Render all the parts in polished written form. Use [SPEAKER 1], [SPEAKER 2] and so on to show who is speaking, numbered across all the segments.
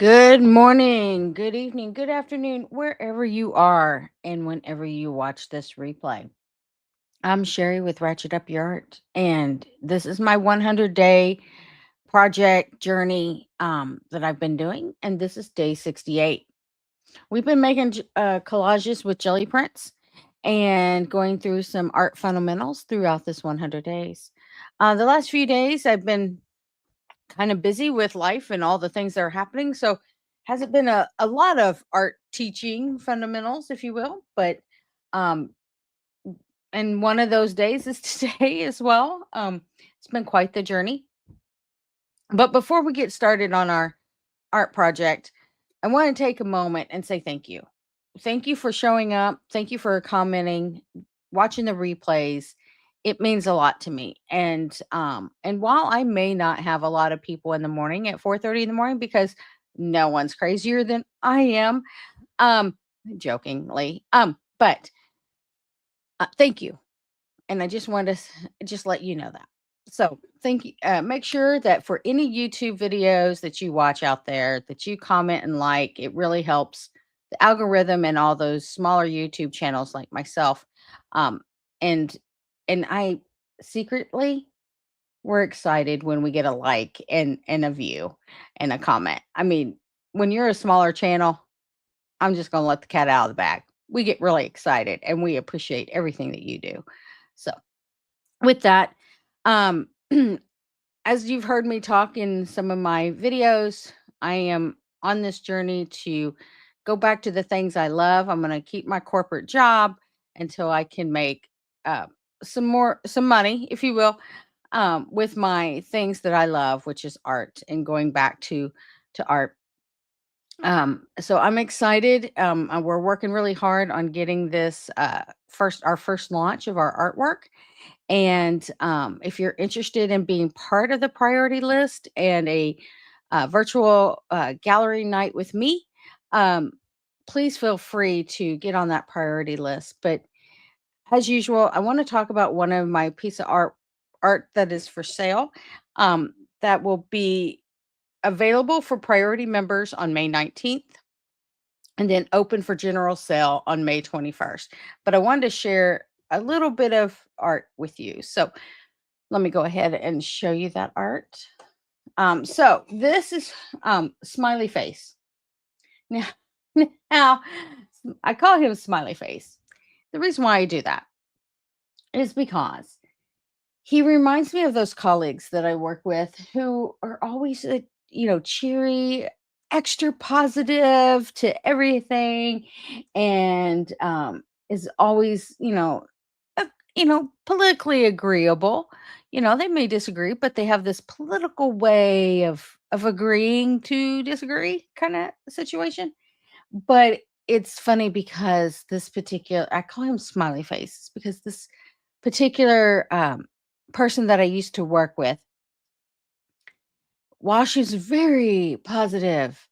[SPEAKER 1] Good morning, good evening, good afternoon, wherever you are and whenever you watch this replay. I'm Sherry with Ratchet Up Your Art, and this is my 100-day project journey that I've been doing, and this is day 68. We've been making collages with jelly prints and going through some art fundamentals throughout this 100 days. The last few days, I've been kind of busy with life and all the things that are happening. So hasn't been a lot of art teaching fundamentals, if you will, but um and one of those days is today as well. It's been quite the journey. But before we get started on our art project, I want to take a moment and say thank you. Thank you for showing up. Thank you for commenting, watching the replays. It means a lot to me. And while I may not have a lot of people in the morning at 4:30 in the morning because no one's crazier than I am, um jokingly. But thank you. And I just wanted to just let you know that. So thank you. Make sure that for any YouTube videos that you watch out there, that you comment and like. It really helps the algorithm and all those smaller YouTube channels like myself. Um, and and I secretly we're excited when we get a like and a view and a comment. I mean, when you're a smaller channel, I'm just gonna let the cat out of the bag. We get really excited and we appreciate everything that you do. So with that, um, as you've heard me talk in some of my videos, I am on this journey to go back to the things I love. I'm going to keep my corporate job until I can make uh, some money, if you will, with my things that I love, which is art, and going back to art. So I'm excited. We're working really hard on getting this our first launch of our artwork. And if you're interested in being part of the priority list and a virtual gallery night with me, um, please feel free to get on that priority list. But as usual, I want to talk about one of my piece of art that is for sale. That will be available for priority members on May 19th and then open for general sale on May 21st. But I wanted to share a little bit of art with you. So let me go ahead and show you that art. So this is Smiley Face. Now, now I call him Smiley Face. The reason why I do that is because he reminds me of those colleagues that I work with who are always, cheery, extra positive to everything, and is always, politically agreeable. They may disagree, but they have this political way of agreeing to disagree kind of situation. But it's funny because this particular, I call him Smiley Face, because this particular person that I used to work with, while she's very positive,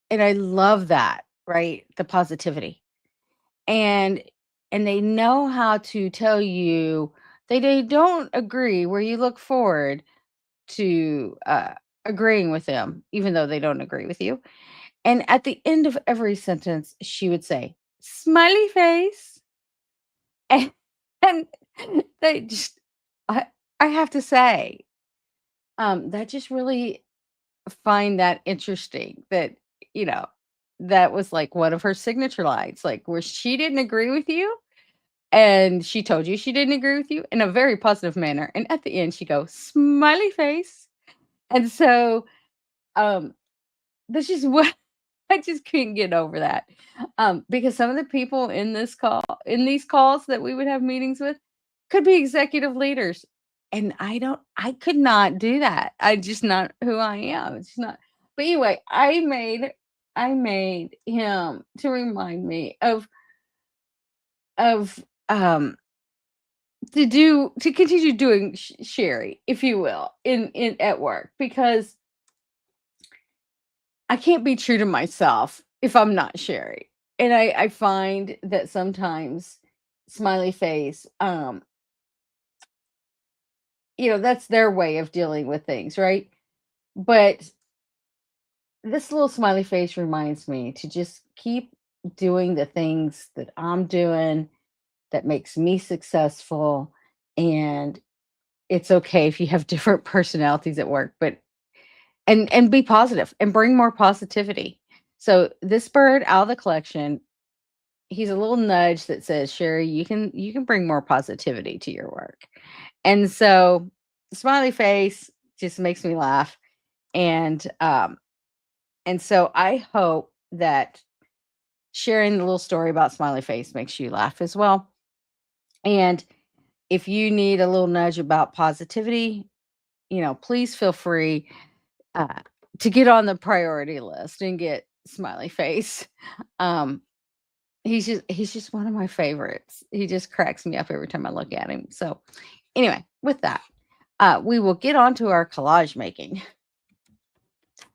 [SPEAKER 1] and I love that, right? The positivity. And and they know how to tell you they don't agree where you look forward to agreeing with them, even though they don't agree with you. And at the end of every sentence, she would say, "Smiley face." And, and they just, I, I have to say, that just really find that interesting that, you know, that was like one of her signature lines, like where she didn't agree with you and she told you she didn't agree with you in a very positive manner. And at the end, she goes, "Smiley face." And so, um, this is what I just couldn't get over that. Because some of the people in these calls that we would have meetings with could be executive leaders. And I could not do that. I just not who I am. It's not. But anyway, I made him to remind me of to continue doing Sherry, if you will, in at work, because I can't be true to myself if I'm not Sherry. And I find that sometimes Smiley Face, that's their way of dealing with things, right? But this little smiley face reminds me to just keep doing the things that I'm doing that makes me successful. And it's okay if you have different personalities at work, but and be positive and bring more positivity. So this bird out of the collection, he's a little nudge that says, "Sherry, you can bring more positivity to your work." And so smiley face just makes me laugh. And so I hope that sharing the little story about smiley face makes you laugh as well. And if you need a little nudge about positivity, please feel free uh, to get on the priority list and get smiley face. Um, he's just one of my favorites. He just cracks me up every time I look at him. So anyway, with that, we will get on to our collage making.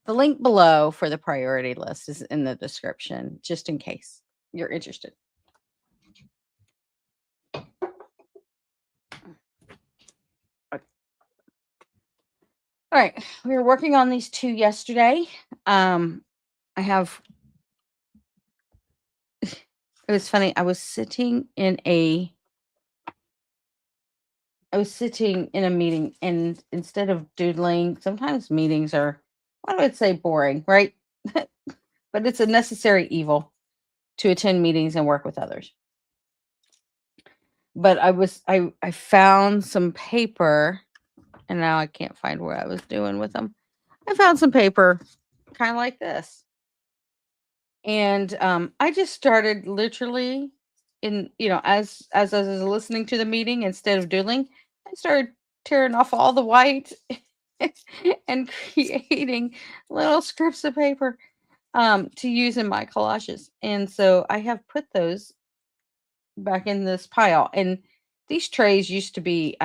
[SPEAKER 1] The link below for the priority list is in the description, just in case you're interested. All right, we were working on these two yesterday. I have. It was funny. I was sitting in a meeting, and instead of doodling, sometimes meetings are, I would say, boring, right? But it's a necessary evil to attend meetings and work with others. But I found some paper, and now I can't find where I was doing with them. I found some paper, kind of like this, and I just started literally as I was listening to the meeting instead of doodling, I started tearing off all the white and creating little scripts of paper to use in my collages. And so I have put those back in this pile. And these trays used to be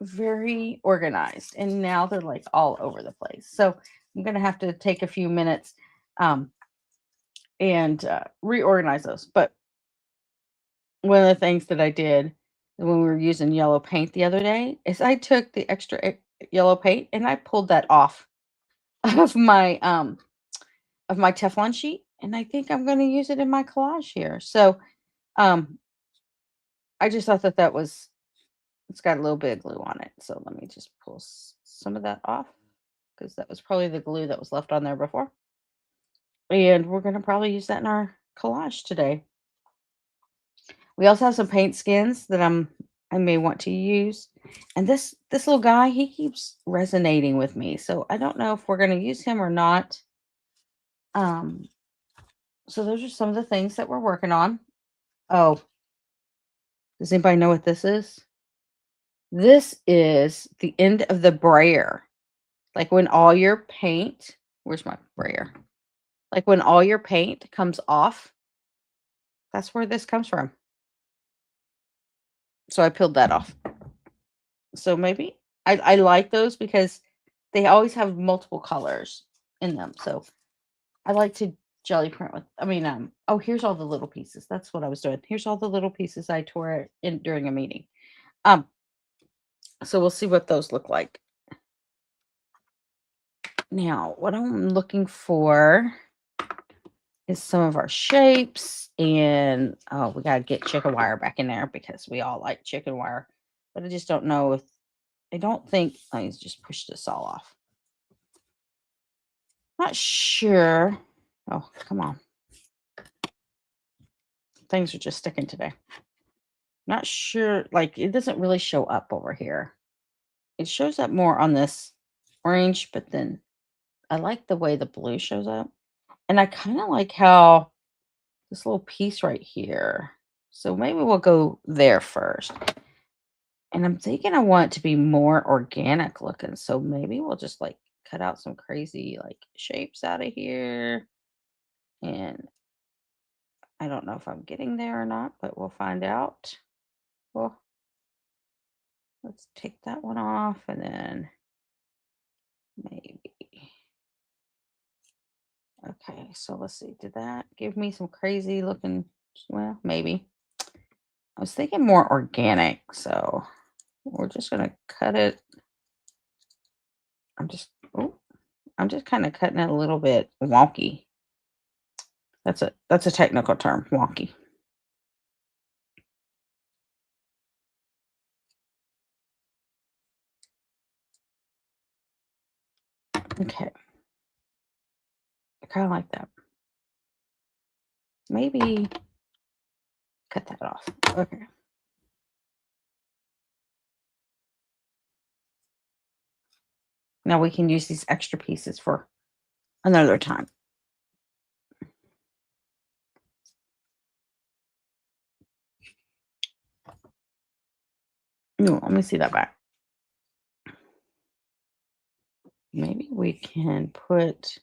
[SPEAKER 1] very organized, and now they're like all over the place. So I'm going to have to take a few minutes um, and reorganize those. But one of the things that I did when we were using yellow paint the other day is I took the extra yellow paint and I pulled that off of my Teflon sheet, and I think I'm going to use it in my collage here. So um, I just thought that it's got a little bit of glue on it. So let me just pull some of that off because that was probably the glue that was left on there before. And we're going to probably use that in our collage today. We also have some paint skins that I may want to use. And this little guy, he keeps resonating with me. So I don't know if we're going to use him or not. Um so those are some of the things that we're working on. Oh, does anybody know what this is? This is the end of the brayer. Like when all your paint, where's my brayer? Like when all your paint comes off, that's where this comes from. So I peeled that off. So maybe I like those because they always have multiple colors in them. So I like to jelly print with, oh, here's all the little pieces. That's what I was doing. Here's all the little pieces I tore in during a meeting. Um, so we'll see what those look like. Now, what I'm looking for is some of our shapes, and oh, we gotta get chicken wire back in there because we all like chicken wire. But I just don't know if I don't think let me just push this all off. Not sure. Oh, come on. Things are just sticking today. Not sure, like it doesn't really show up over here. It shows up more on this orange, but then I like the way the blue shows up. And I kind of like how this little piece right here. So maybe we'll go there first. And I'm thinking I want it to be more organic looking. So maybe we'll just like cut out some crazy like shapes out of here. And I don't know if I'm getting there or not, but we'll find out. Well, let's take that one off and then maybe. Okay, so let's see. Did that give me some crazy looking? Well, maybe. I was thinking more organic, so we're just gonna cut it. I'm just, oh, I'm just kind of cutting it a little bit wonky. That's a technical term, wonky. Okay, I kind of like that. Maybe cut that off. Okay. Now we can use these extra pieces for another time. No, let me see that back. Maybe we can put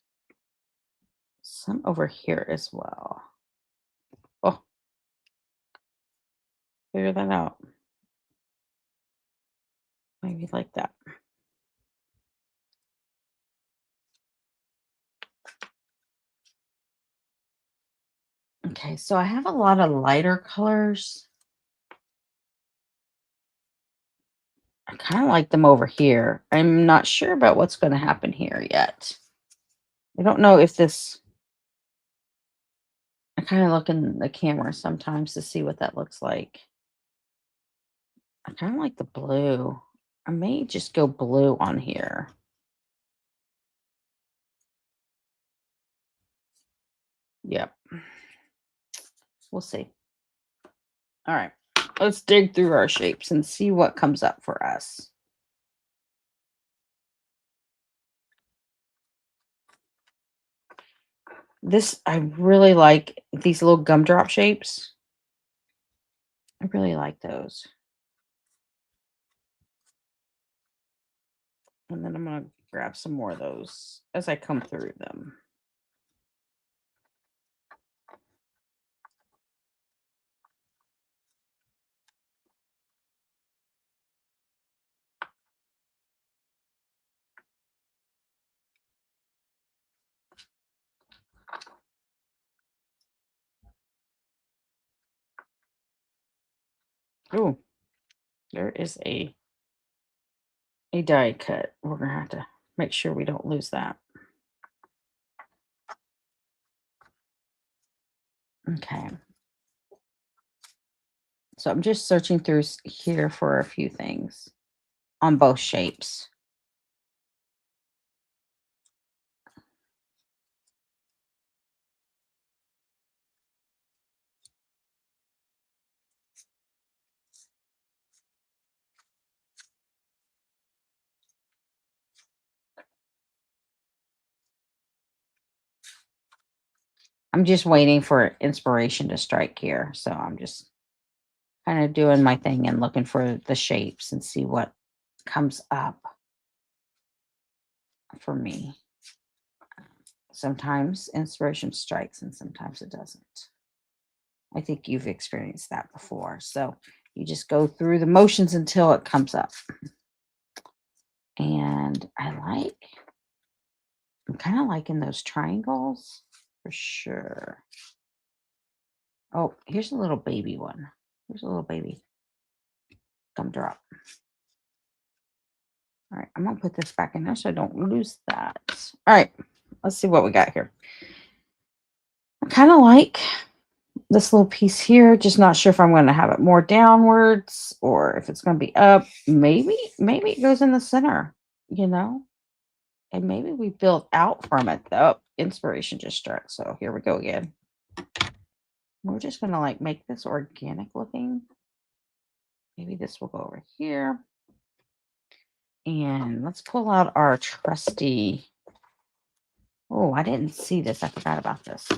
[SPEAKER 1] some over here as well. Oh, figure that out. Maybe like that. Okay, so I have a lot of lighter colors. I kind of like them over here. I'm not sure about what's going to happen here yet. I don't know if this, I kind of look in the camera sometimes to see what that looks like. I kind of like the blue. I may just go blue on here. Yep. We'll see. All right. Let's dig through our shapes and see what comes up for us. This, I really like these little gumdrop shapes. I really like those. And then I'm going to grab some more of those as I come through them. Oh, there is a die cut. We're going to have to make sure we don't lose that. Okay. So I'm just searching through here for a few things on both shapes. I'm just waiting for inspiration to strike here. So I'm just kind of doing my thing and looking for the shapes and see what comes up for me. Sometimes inspiration strikes and sometimes it doesn't. I think you've experienced that before. So you just go through the motions until it comes up. And I'm kind of liking those triangles for sure. Oh, here's a little baby one. Here's a little baby gumdrop. All right, I'm going to put this back in there so I don't lose that. All right, let's see what we got here. I kind of like this little piece here. Just not sure if I'm going to have it more downwards or if it's going to be up. Maybe it goes in the center, you know? And maybe we build out from it. Oh, inspiration just struck. So here we go again. We're just going to like make this organic looking. Maybe this will go over here. And let's pull out our trusty. Oh, I didn't see this. I forgot about this.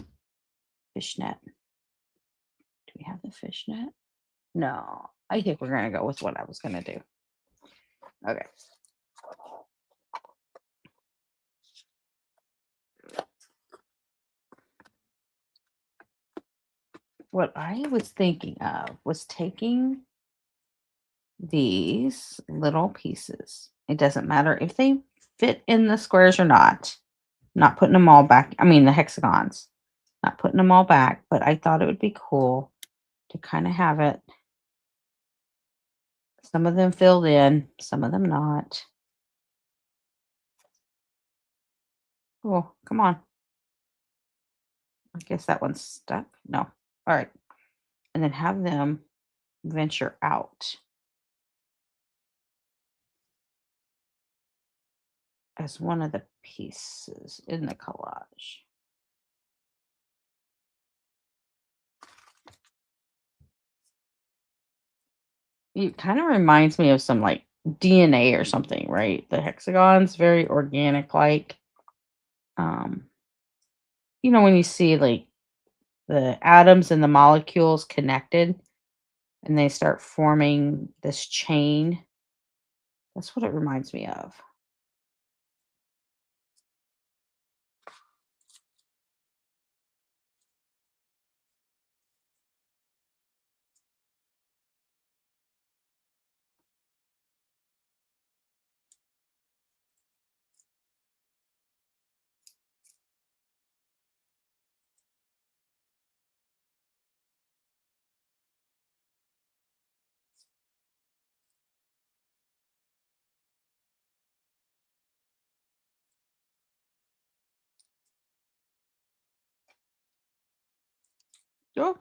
[SPEAKER 1] Fishnet. Do we have the fishnet? No. I think we're going to go with what I was going to do. Okay. What I was thinking of was taking these little pieces. It doesn't matter if they fit in the squares or not. Not putting them all back. I mean, the hexagons. Not putting them all back, but I thought it would be cool to kind of have it. Some of them filled in, some of them not. Oh, come on. I guess that one's stuck. No. All right. And then have them venture out as one of the pieces in the collage. It kind of reminds me of some like DNA or something, right? The hexagon's very organic like. Um, when you see like the atoms and the molecules connected and they start forming this chain, that's what it reminds me of. Oh,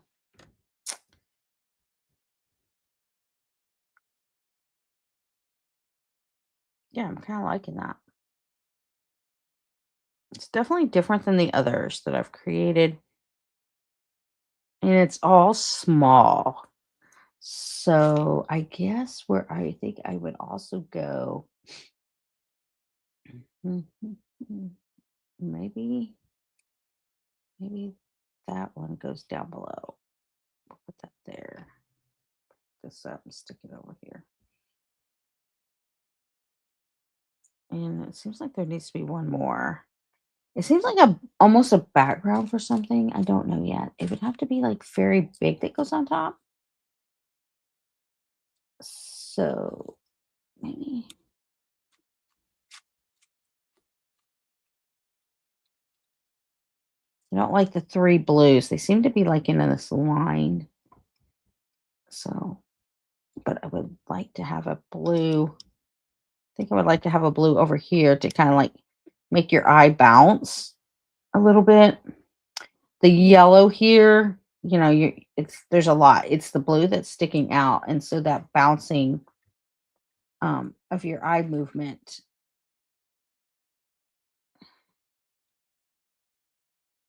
[SPEAKER 1] yeah, I'm kind of liking that. It's definitely different than the others that I've created, and it's all small. So I guess where I think I would also go, mhm, maybe, maybe that one goes down below. Put that there. This up and stick it over here. And it seems like there needs to be one more. It seems like a almost a background for something. I don't know yet. It would have to be like very big that goes on top. So maybe I don't like the three blues. They seem to be like in this line. So, but I would like to have a blue. I think I would like to have a blue over here to kind of like make your eye bounce a little bit. The yellow here, there's a lot. It's the blue that's sticking out, and so that bouncing of your eye movement,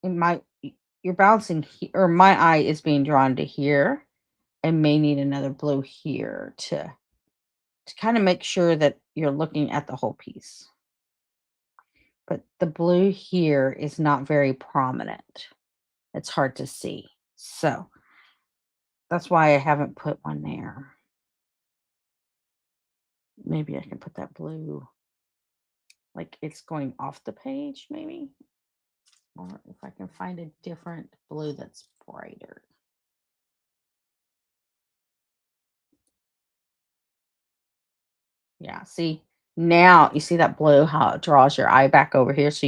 [SPEAKER 1] it might you're bouncing or my eye is being drawn to here and may need another blue here to kind of make sure that you're looking at the whole piece. But the blue here is not very prominent. It's hard to see. So that's why I haven't put one there. Maybe I can put that blue like it's going off the page, maybe. Or if I can find a different blue that's brighter. Yeah, see, now you see that blue, how it draws your eye back over here. So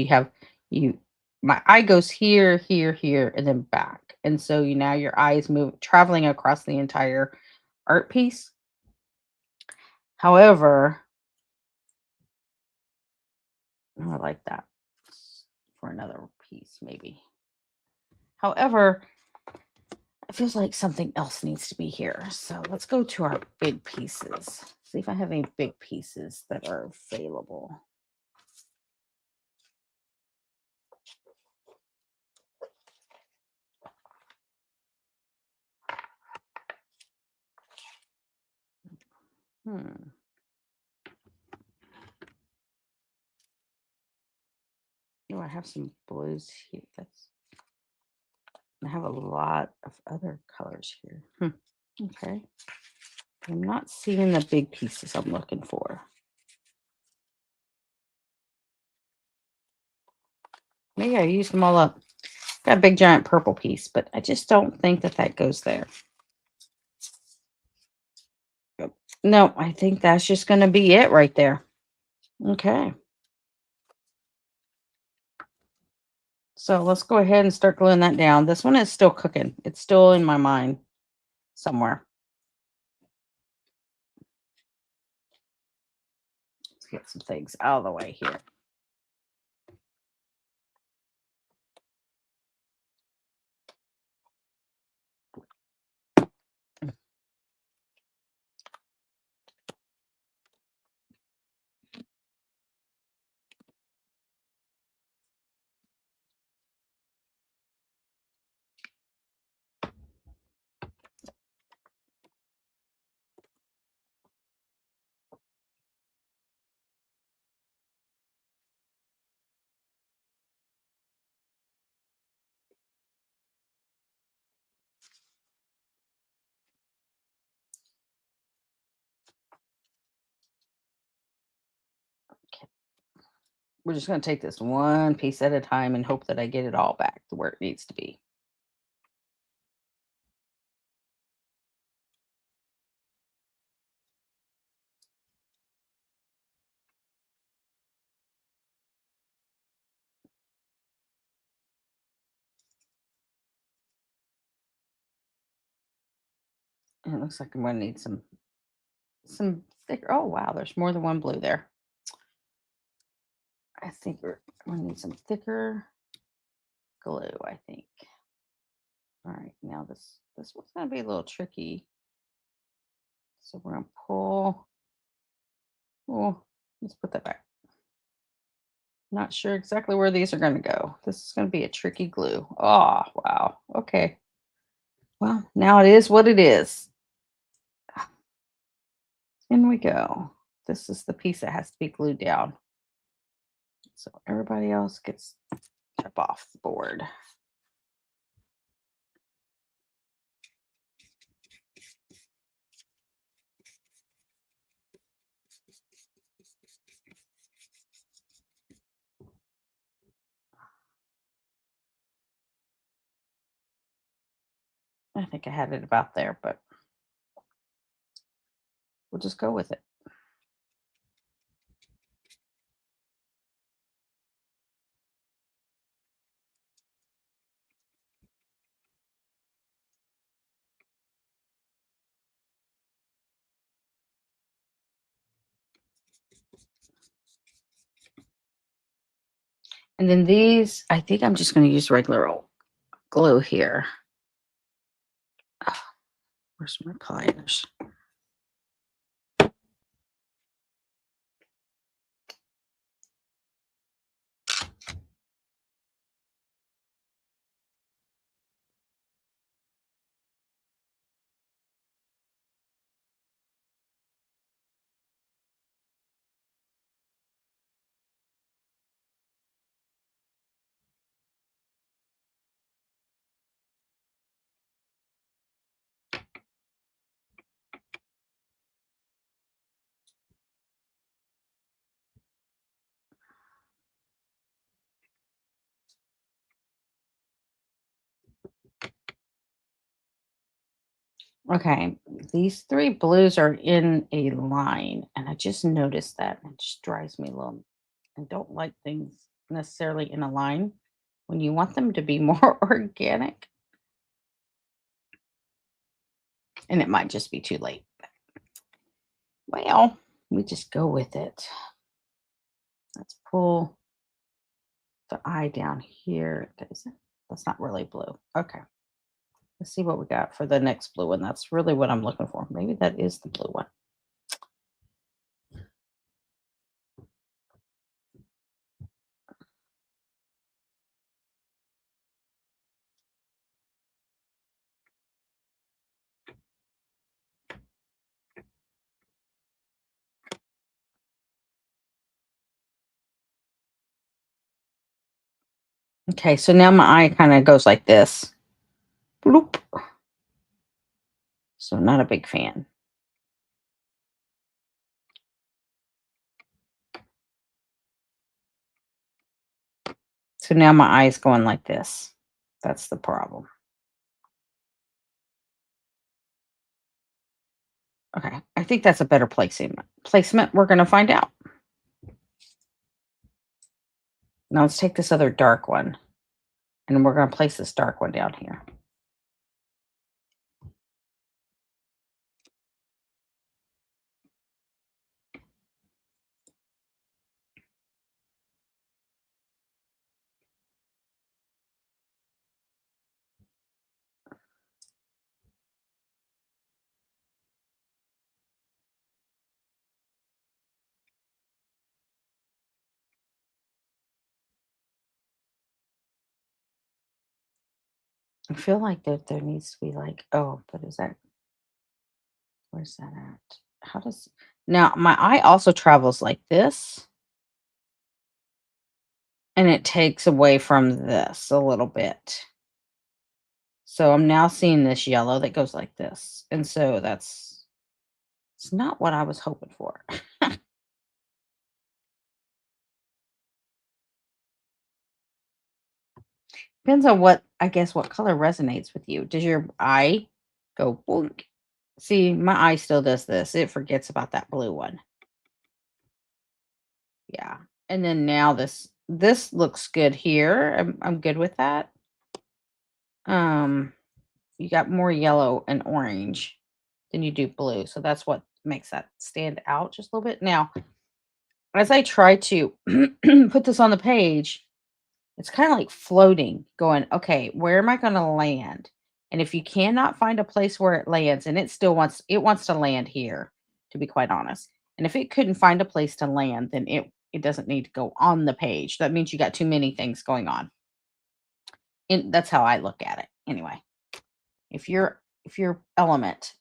[SPEAKER 1] you my eye goes here, here, here, and then back. And so now your eye is traveling across the entire art piece. However, I like that for another piece, maybe. However, it feels like something else needs to be here. So let's go to our big pieces. See if I have any big pieces that are available. Hmm. Oh, I have some blues here. I have a lot of other colors here. Okay. I'm not seeing the big pieces I'm looking for. Maybe I used them all up. Got a big giant purple piece, but I just don't think that goes there. Yep. No, I think that's just going to be it right there. Okay. So let's go ahead and start gluing that down. This one is still cooking. It's still in my mind somewhere. Let's get some things out of the way here. We're just going to take this one piece at a time and hope that I get it all back to where it needs to be. And it looks like I'm going to need some thicker. Oh, wow. There's more than one blue there. I think we're going to need some thicker glue, I think. All right. Now this one's going to be a little tricky. So we're going to pull. Oh, let's put that back. Not sure exactly where these are going to go. This is going to be a tricky glue. Oh, wow. Okay. Well, now it is what it is. In we go. This is the piece that has to be glued down. So everybody else gets up off the board. I think I had it about there, but we'll just go with it. And then these, I think I'm just going to use regular old glue here. Oh, where's my pliers? Okay, these three blues are in a line, and I just noticed that. And it just drives me a little. I don't like things necessarily in a line when you want them to be more organic, and it might just be too late. Well, we just go with it. Let's pull the eye down here. That's not really blue. Okay. Let's see what we got for the next blue one. That's really what I'm looking for. Maybe that is the blue one. Okay, so now my eye kind of goes like this. Bloop. So not a big fan. So now my eye's going like this. That's the problem. Okay, I think that's a better placement. We're going to find out. Now let's take this other dark one, and we're going to place this dark one down here. I feel like there needs to be like, oh, but where's that at? How does, now my eye also travels like this, and it takes away from this a little bit. So I'm now seeing this yellow that goes like this. And so it's not what I was hoping for. Depends on what, I guess, what color resonates with you. Does your eye go boink? See, my eye still does this. It forgets about that blue one. Yeah. And then now this looks good here. I'm good with that. Um, you got more yellow and orange than you do blue. So that's what makes that stand out just a little bit. Now, as I try to put this on the page, it's kind of like floating, going, okay, where am I going to land? And if you cannot find a place where it lands, and it wants to land here, to be quite honest. And if it couldn't find a place to land, then it doesn't need to go on the page. That means you got too many things going on. And that's how I look at it. Anyway, if your element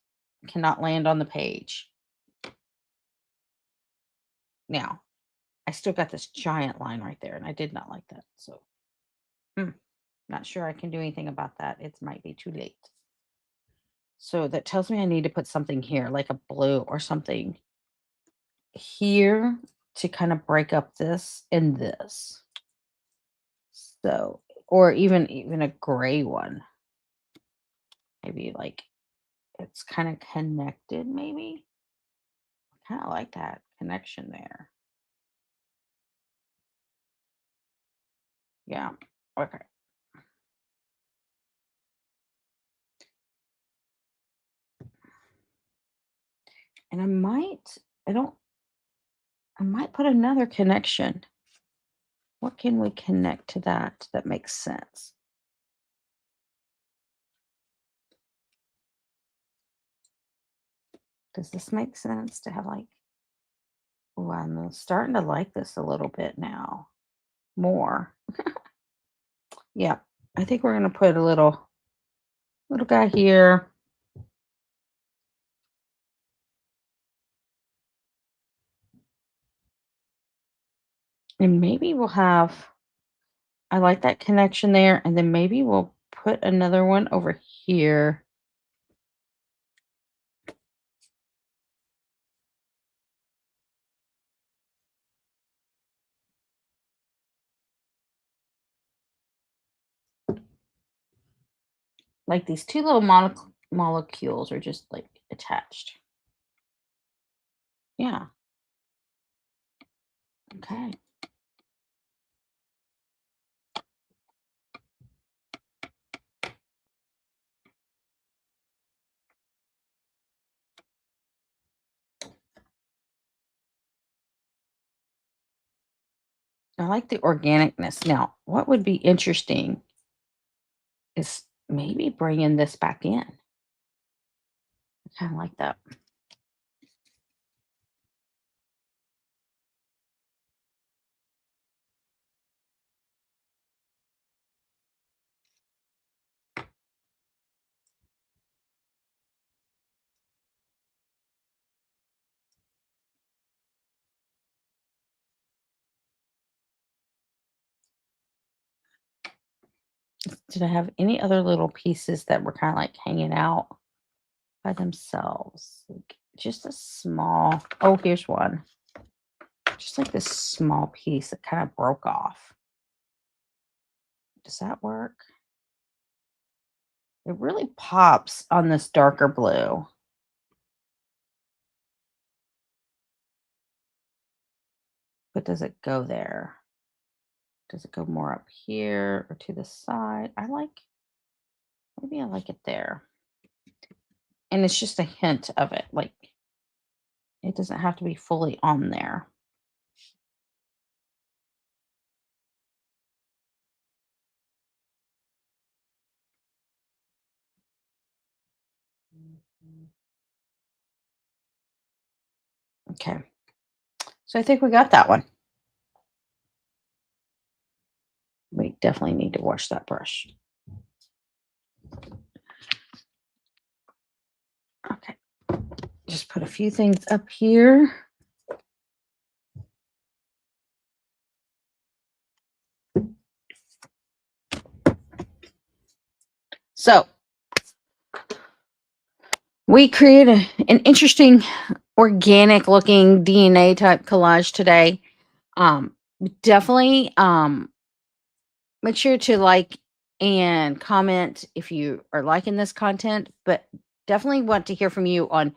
[SPEAKER 1] cannot land on the page. Now, I still got this giant line right there, and I did not like that. So, hmm, not sure I can do anything about that. It might be too late. So that tells me I need to put something here, like a blue or something here to kind of break up this and this. So, or even a gray one. Maybe like it's kind of connected, maybe. Kind of like that connection there. Yeah. Okay. And I might put another connection. What can we connect to that makes sense? Does this make sense to have like, oh, I'm starting to like this a little bit now more. Yeah, I think we're gonna put a little guy here. And maybe we'll have, I like that connection there, and then maybe we'll put another one over here. Like these two little molecules are just like attached. Yeah. Okay. I like the organicness. Now, what would be interesting is maybe bringing this back in. I kind of like that. Did I have any other little pieces that were kind of like hanging out by themselves? Like just a small, oh, here's one. Just like this small piece that kind of broke off. Does that work? It really pops on this darker blue. But does it go there? Does it go more up here or to the side? Maybe I like it there. And it's just a hint of it. Like it doesn't have to be fully on there. Okay. So I think we got that one. We definitely need to wash that brush. Okay. Just put a few things up here. So we create an interesting organic looking DNA type collage today. Definitely make sure to like and comment if you are liking this content, but definitely want to hear from you on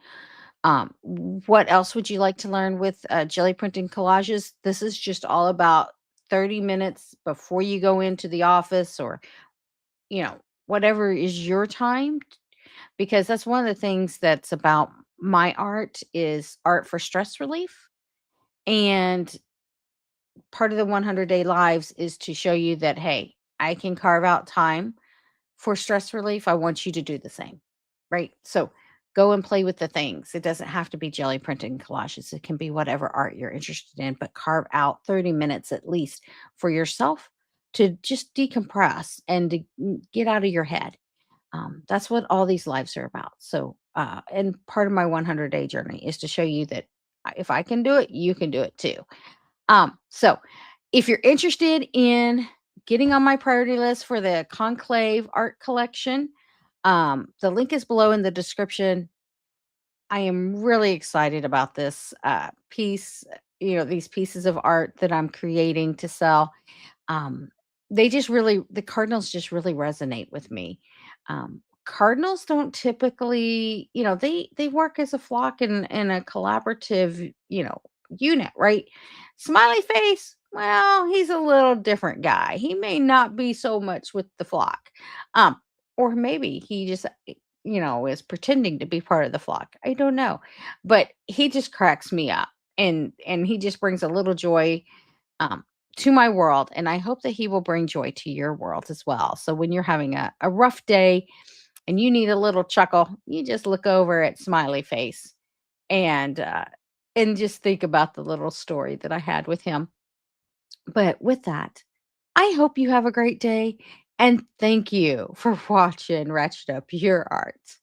[SPEAKER 1] what else would you like to learn with jelly printing collages. This is just all about 30 minutes before you go into the office, or you know whatever is your time, because that's one of the things that's about my art is art for stress relief. And part of the 100-day lives is to show you that, hey, I can carve out time for stress relief. I want you to do the same, right? So go and play with the things. It doesn't have to be jelly printing collages. It can be whatever art you're interested in, but carve out 30 minutes at least for yourself to just decompress and to get out of your head. That's what all these lives are about. So, and part of my 100-day journey is to show you that if I can do it, you can do it too. So if you're interested in getting on my priority list for the Conclave art collection, the link is below in the description. I am really excited about this piece, these pieces of art that I'm creating to sell. um, they just really the cardinals just really resonate with me. Cardinals don't typically, they work as a flock in a collaborative, unit, right? Smiley face, well, he's a little different guy. He may not be so much with the flock. Or maybe he just is pretending to be part of the flock. I don't know. But he just cracks me up, and he just brings a little joy um, to my world. And I hope that he will bring joy to your world as well. So when you're having a rough day and you need a little chuckle, you just look over at Smiley Face and just think about the little story that I had with him. But with that, I hope you have a great day and thank you for watching Ratchet Up Your Art.